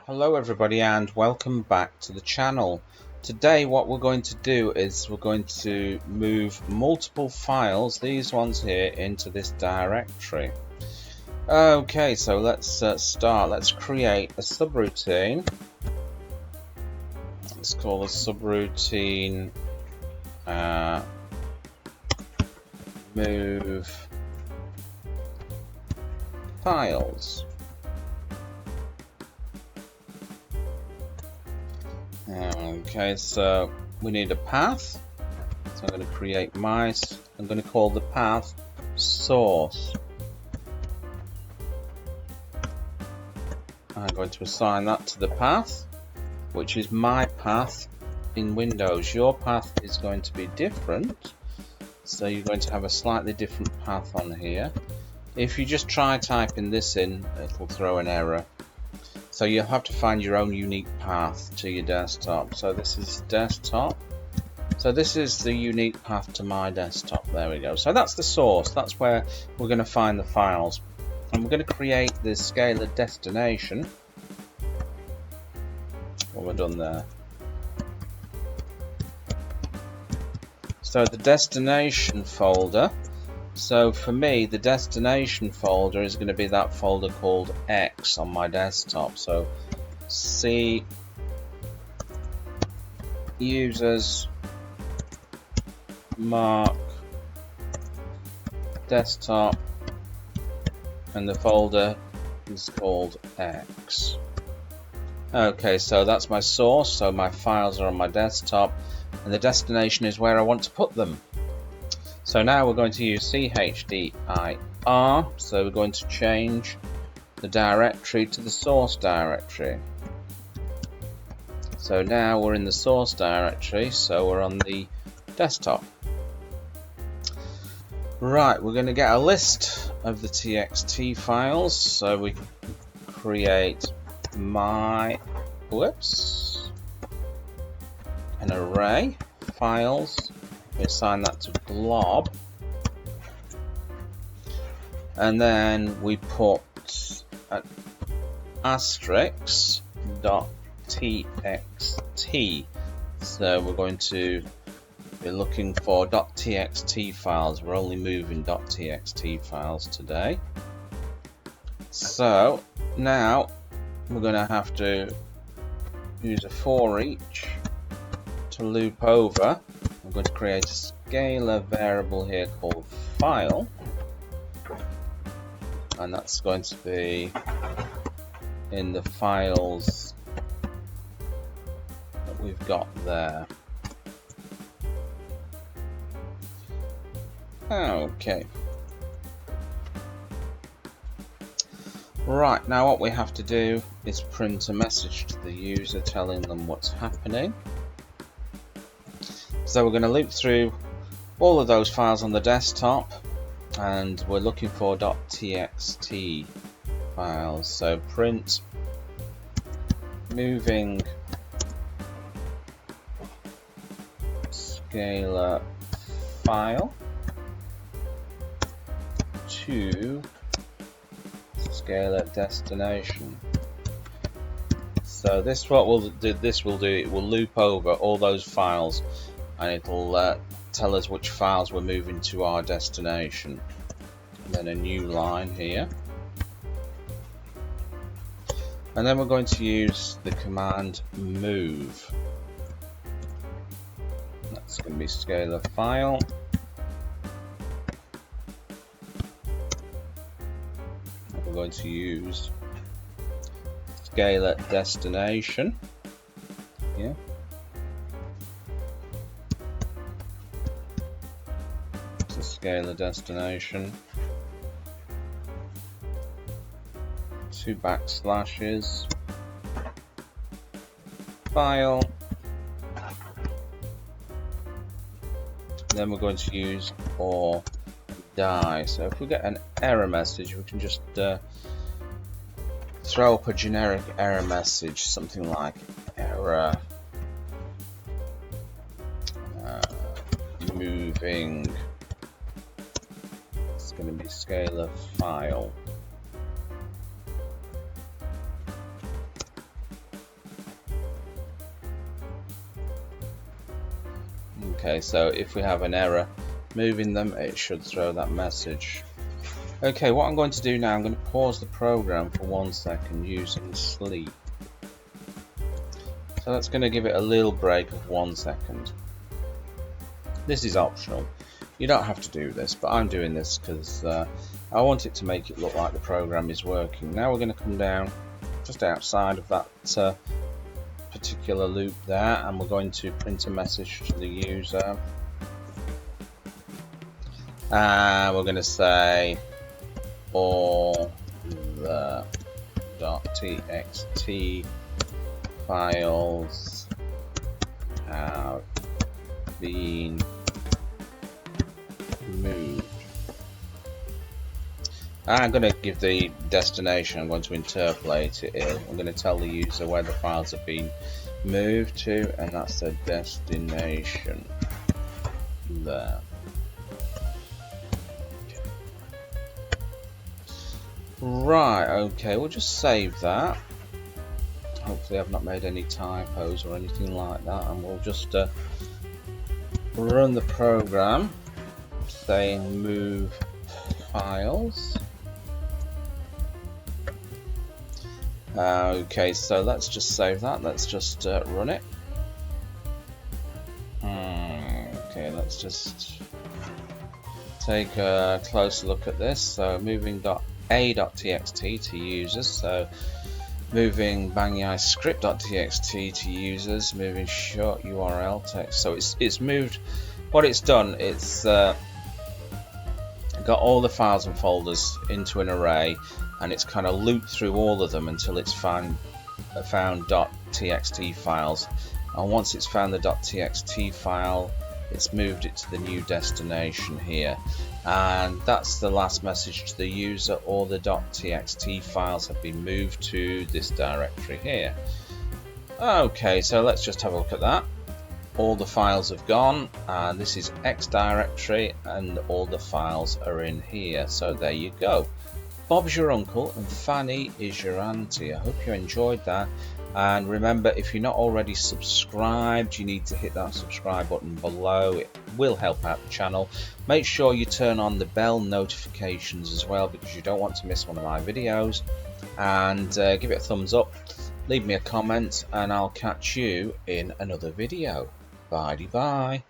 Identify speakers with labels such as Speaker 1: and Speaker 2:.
Speaker 1: Hello everybody and welcome back to the channel. Today what we're going to do is we're going to move multiple files, these ones here, into this directory. Okay, so let's start. Let's create a subroutine. Let's call the subroutine move files. Okay, so we need a path. So I'm going to create I'm going to call the path source. I'm going to assign that to the path, which is my path in Windows. Your path is going to be different, so you're going to have a slightly different path on here. If you just try typing this in, it'll throw an error. So you'll have to find your own unique path to your desktop. So this is desktop. So this is the unique path to my desktop. There we go. So that's the source. That's where we're going to find the files. And we're going to create the scalar destination. What we've done there. So the destination folder. So for me, the destination folder is going to be that folder called X on my desktop. So C users mark desktop, and the folder is called X. Okay, so that's my source. So my files are on my desktop, and the destination is where I want to put them. So now we're going to use chdir, so we're going to change the directory to the source directory. So now we're in the source directory, so we're on the desktop. Right, we're going to get a list of the TXT files, so we create an array files. We assign that to glob, and then we put *.txt. So we're going to be looking for .txt files. We're only moving .txt files today. So now we're going to have to use a for each to loop over. I'm going to create a scalar variable here called file, and that's going to be in the files that we've got there. Okay. Right, now what we have to do is print a message to the user telling them what's happening. So we're going to loop through all of those files on the desktop, and we're looking for .txt files. So print moving scalar file to scalar destination. So this what will do. It will loop over all those files, and it'll tell us which files we're moving to our destination. And then a new line here, and then we're going to use the command move. That's going to be scalar file we're going to use scalar destination. Yeah. Scalar destination, 2 backslashes, file, then we're going to use or die. So if we get an error message, we can just throw up a generic error message, something like error moving. It's going to be scalar file. Okay, so if we have an error moving them, it should throw that message. Okay, what I'm going to do now, I'm going to pause the program for 1 second using sleep. So that's going to give it a little break of 1 second. This is optional. You don't have to do this, but I'm doing this because I want it to make it look like the program is working. Now we're going to come down just outside of that particular loop there, and we're going to print a message to the user. And we're going to say all the .txt files have been moved. I'm going to give the destination. I'm going to interpolate it in. I'm going to tell the user where the files have been moved to, and that's the destination there. Right, okay, we'll just save that. Hopefully I've not made any typos or anything like that, and we'll just run the program saying move files. Okay, so let's just save that. Let's just run it. Okay, let's just take a closer look at this. So moving a.txt to users, so moving bangyai script.txt to users, moving short URL text. So it's moved. What it's done, it's got all the files and folders into an array, and it's kind of looped through all of them until it's found .txt files. And once it's found the .txt file, it's moved it to the new destination here, and that's the last message to the user. All the .txt files have been moved to this directory here. Okay, so let's just have a look at that. All the files have gone, and this is X directory, and all the files are in here. So there you go. Bob's your uncle and Fanny is your auntie. I hope you enjoyed that. And remember, if you're not already subscribed, you need to hit that subscribe button below. It will help out the channel. Make sure you turn on the bell notifications as well, because you don't want to miss one of my videos. And give it a thumbs up, leave me a comment, and I'll catch you in another video. Bye-bye.